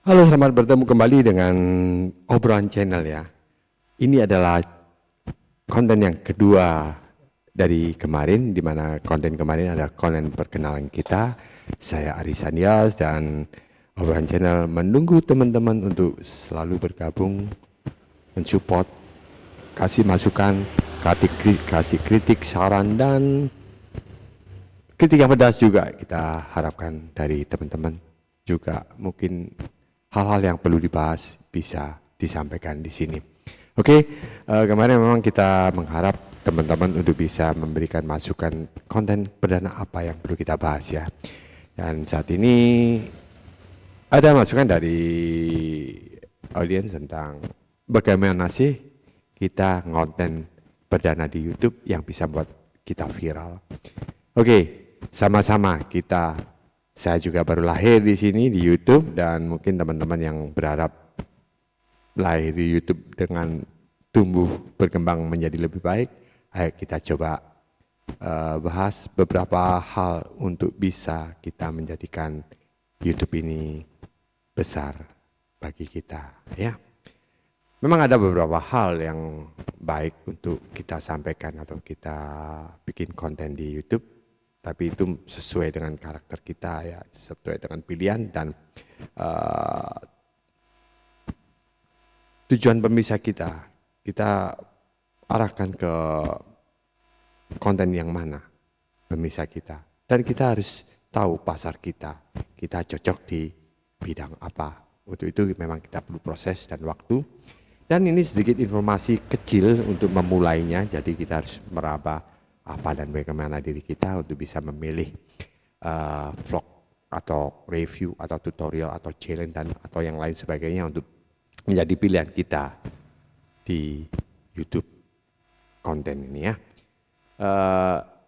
Halo, selamat bertemu kembali dengan Obrolan Channel ya. Ini adalah konten yang kedua dari kemarin, di mana konten kemarin ada konten perkenalan kita. Saya Arisan Yas dan Obrolan Channel menunggu teman-teman untuk selalu bergabung, mensupport, kasih masukan, kasih kritik, saran, dan kritik yang pedas juga kita harapkan dari teman-teman. Juga mungkin hal-hal yang perlu dibahas bisa disampaikan di sini. Oke, kemarin memang kita mengharap teman-teman untuk bisa memberikan masukan konten perdana apa yang perlu kita bahas ya. Dan saat ini ada masukan dari audiens tentang bagaimana sih kita ngonten perdana di YouTube yang bisa buat kita viral. Oke, sama-sama saya juga baru lahir di sini di YouTube dan mungkin teman-teman yang berharap lahir di YouTube dengan tumbuh berkembang menjadi lebih baik, ayo kita coba bahas beberapa hal untuk bisa kita menjadikan YouTube ini besar bagi kita ya. Memang ada beberapa hal yang baik untuk kita sampaikan atau kita bikin konten di YouTube, tapi itu sesuai dengan karakter kita ya, sesuai dengan pilihan dan tujuan pemirsa kita arahkan ke konten yang mana pemirsa kita, dan kita harus tahu pasar kita cocok di bidang apa. Untuk itu memang kita perlu proses dan waktu. Dan ini sedikit informasi kecil untuk memulainya, jadi kita harus meraba apa dan bagaimana diri kita untuk bisa memilih vlog atau review atau tutorial atau challenge dan atau yang lain sebagainya untuk menjadi pilihan kita di YouTube konten ini ya.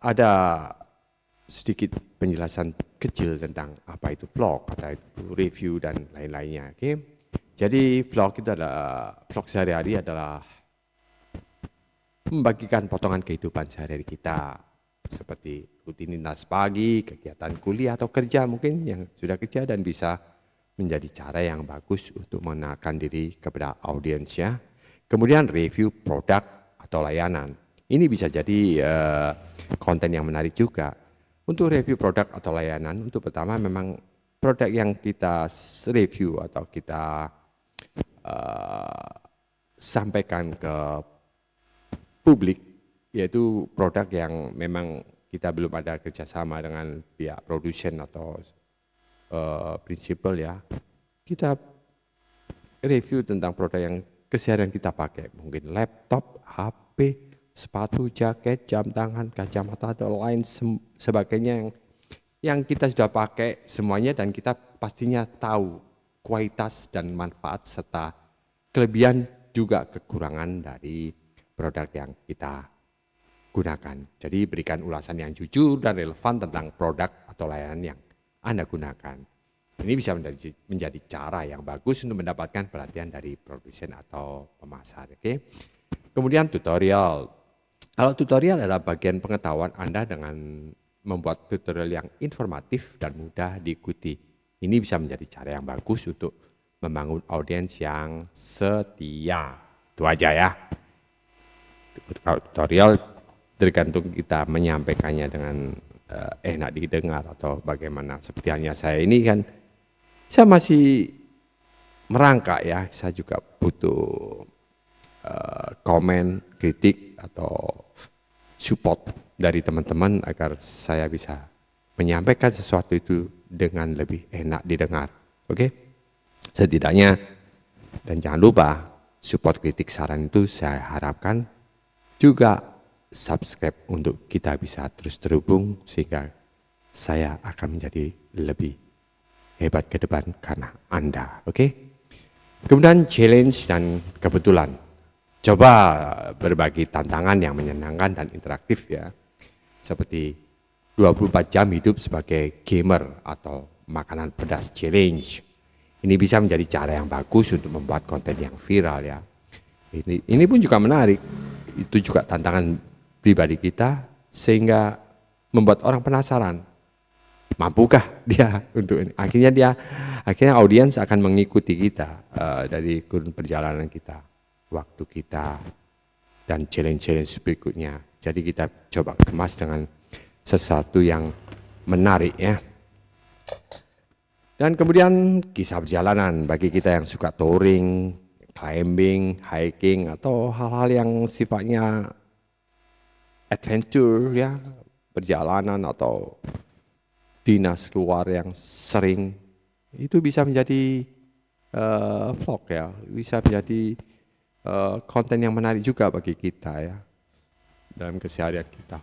Ada sedikit penjelasan kecil tentang apa itu vlog atau itu review dan lain-lainnya. Oke. Jadi vlog sehari-hari adalah membagikan potongan kehidupan sehari-hari kita, seperti rutinitas pagi, kegiatan kuliah atau kerja mungkin yang sudah kerja, dan bisa menjadi cara yang bagus untuk mengenalkan diri kepada audiensnya. Kemudian review produk atau layanan. Ini bisa jadi konten yang menarik juga. Untuk review produk atau layanan, untuk pertama memang produk yang kita review atau kita sampaikan ke publik, yaitu produk yang memang kita belum ada kerjasama dengan pihak produsen atau prinsipal ya. Kita review tentang produk yang keseharian kita pakai, mungkin laptop, HP, sepatu, jaket, jam tangan, kacamata atau lain sebagainya yang kita sudah pakai semuanya, dan kita pastinya tahu kualitas dan manfaat serta kelebihan juga kekurangan dari produk yang kita gunakan. Jadi berikan ulasan yang jujur dan relevan tentang produk atau layanan yang Anda gunakan. Ini bisa menjadi cara yang bagus untuk mendapatkan perhatian dari produsen atau pemasar. Oke. Kemudian tutorial. Kalau tutorial adalah bagian pengetahuan Anda dengan membuat tutorial yang informatif dan mudah diikuti. Ini bisa menjadi cara yang bagus untuk membangun audiens yang setia. Itu aja ya. Tutorial tergantung kita menyampaikannya dengan enak didengar atau bagaimana. Seperti halnya saya ini kan, saya masih merangkak ya, saya juga butuh komen, kritik atau support dari teman-teman agar saya bisa menyampaikan sesuatu itu dengan lebih enak didengar. Oke? Setidaknya, dan jangan lupa support, kritik, saran itu saya harapkan juga subscribe untuk kita bisa terus terhubung sehingga saya akan menjadi lebih hebat ke depan karena Anda. Oke? Kemudian challenge dan kebetulan. Coba berbagi tantangan yang menyenangkan dan interaktif ya. Seperti 24 jam hidup sebagai gamer atau makanan pedas challenge. Ini bisa menjadi cara yang bagus untuk membuat konten yang viral ya. Ini pun juga menarik. Itu juga tantangan pribadi kita sehingga membuat orang penasaran. mampukah dia untuk ini. Akhirnya audiens akan mengikuti kita dari kurun perjalanan kita, waktu kita, dan challenge-challenge berikutnya. Jadi kita coba kemas dengan sesuatu yang menarik ya. Dan kemudian kisah perjalanan bagi kita yang suka touring, climbing, hiking, atau hal-hal yang sifatnya adventure ya, perjalanan atau dinas luar yang sering, itu bisa menjadi vlog ya, bisa menjadi konten yang menarik juga bagi kita ya, dalam keseharian kita.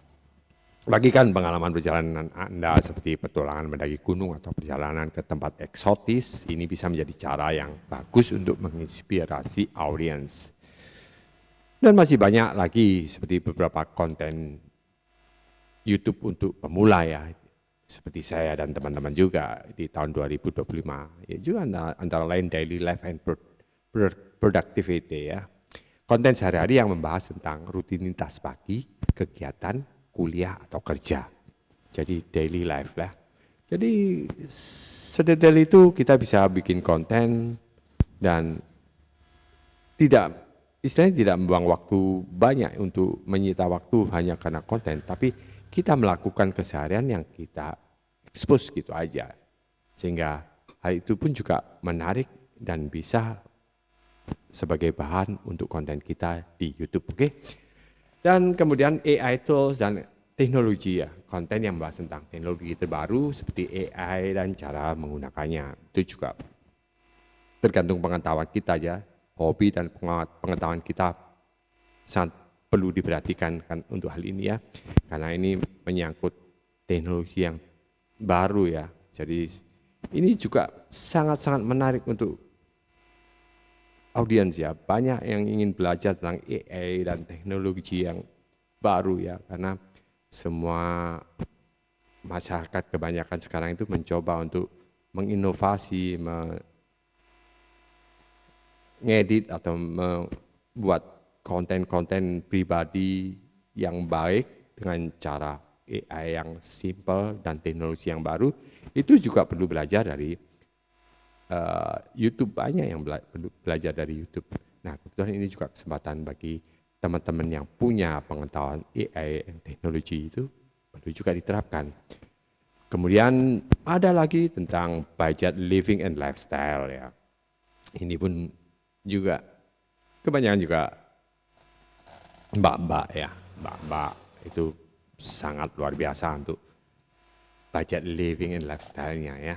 Bagikan pengalaman perjalanan Anda seperti petualangan mendaki gunung atau perjalanan ke tempat eksotis, ini bisa menjadi cara yang bagus untuk menginspirasi audiens. Dan masih banyak lagi seperti beberapa konten YouTube untuk pemula ya, seperti saya dan teman-teman juga di tahun 2025. Ya juga antara lain daily life and productivity ya. Konten sehari-hari yang membahas tentang rutinitas pagi, kegiatan, kuliah atau kerja. Jadi daily life lah. Jadi sedetail itu kita bisa bikin konten dan istilahnya tidak membuang waktu banyak untuk menyita waktu hanya karena konten, tapi kita melakukan keseharian yang kita expose gitu aja. Sehingga hal itu pun juga menarik dan bisa sebagai bahan untuk konten kita di YouTube, oke? Dan kemudian AI tools dan teknologi ya, konten yang membahas tentang teknologi terbaru seperti AI dan cara menggunakannya. Itu juga tergantung pengetahuan kita aja, hobi dan pengetahuan kita sangat perlu diperhatikan kan untuk hal ini ya. Karena ini menyangkut teknologi yang baru ya. Jadi ini juga sangat-sangat menarik untuk audiens ya, banyak yang ingin belajar tentang AI dan teknologi yang baru ya, karena semua masyarakat kebanyakan sekarang itu mencoba untuk menginovasi, mengedit atau membuat konten-konten pribadi yang baik dengan cara AI yang simple dan teknologi yang baru. Itu juga perlu belajar dari YouTube, banyak yang belajar dari YouTube. Nah, kebetulan ini juga kesempatan bagi teman-teman yang punya pengetahuan AI dan teknologi itu perlu juga diterapkan. Kemudian ada lagi tentang budget living and lifestyle ya. Ini pun juga kebanyakan juga mbak-mbak ya, mbak-mbak itu sangat luar biasa untuk budget living and lifestyle-nya ya.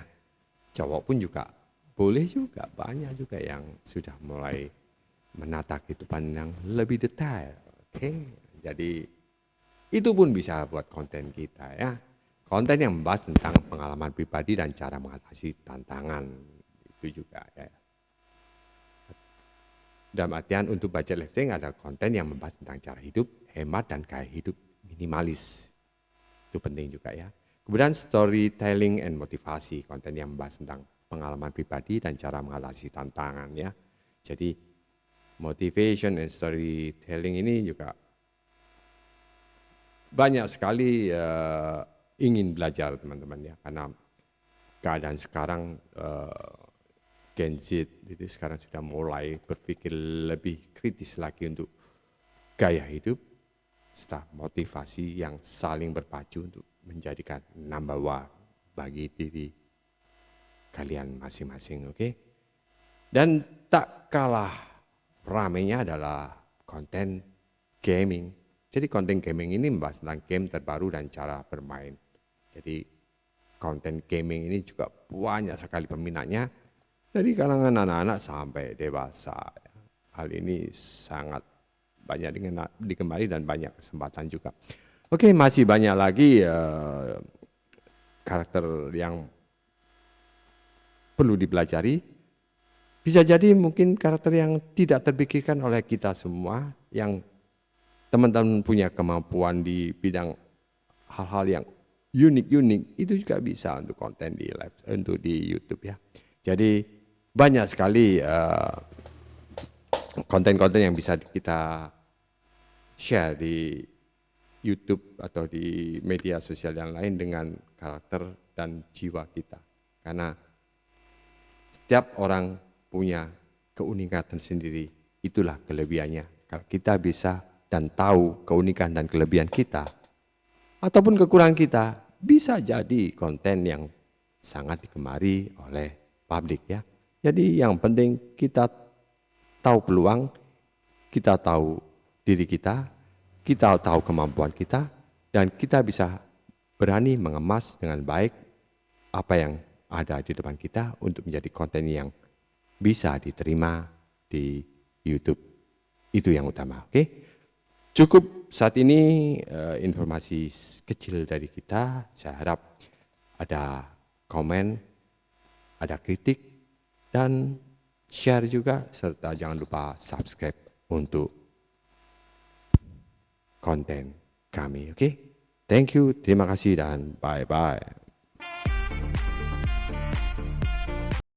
Cowok pun juga boleh juga, banyak juga yang sudah mulai menata kehidupan yang lebih detail. Oke, jadi itu pun bisa buat konten kita ya. Konten yang membahas tentang pengalaman pribadi dan cara mengatasi tantangan, itu juga ya. Dalam artian untuk budget living ada konten yang membahas tentang cara hidup, hemat dan gaya hidup minimalis. Itu penting juga ya. Kemudian storytelling and motivasi, konten yang membahas tentang pengalaman pribadi dan cara mengatasi tantangan ya. Jadi motivation and storytelling ini juga banyak sekali ingin belajar teman-teman ya, karena keadaan sekarang Gen Z itu sekarang sudah mulai berpikir lebih kritis lagi untuk gaya hidup, serta motivasi yang saling berpacu untuk menjadikan number one bagi diri kalian masing-masing, oke? Dan tak kalah ramainya adalah konten gaming. Jadi konten gaming ini membahas tentang game terbaru dan cara bermain. Jadi konten gaming ini juga banyak sekali peminatnya dari kalangan anak-anak sampai dewasa. Hal ini sangat banyak digemari dan banyak kesempatan juga. Oke, masih banyak lagi karakter yang perlu dipelajari. Bisa jadi mungkin karakter yang tidak terpikirkan oleh kita semua, yang teman-teman punya kemampuan di bidang hal-hal yang unik-unik, itu juga bisa untuk konten di live, untuk di YouTube ya. Jadi banyak sekali konten-konten yang bisa kita share di YouTube atau di media sosial yang lain dengan karakter dan jiwa kita. Karena setiap orang punya keunikan sendiri, itulah kelebihannya. Kalau kita bisa dan tahu keunikan dan kelebihan kita, ataupun kekurangan kita, bisa jadi konten yang sangat digemari oleh publik ya. Jadi yang penting kita tahu peluang, kita tahu diri kita tahu kemampuan kita, dan kita bisa berani mengemas dengan baik apa yang ada di depan kita untuk menjadi konten yang bisa diterima di YouTube. Itu yang utama, oke? Cukup saat ini informasi kecil dari kita. Saya harap ada komen, ada kritik, dan share juga, serta jangan lupa subscribe untuk konten kami, oke? Thank you, terima kasih, dan bye-bye.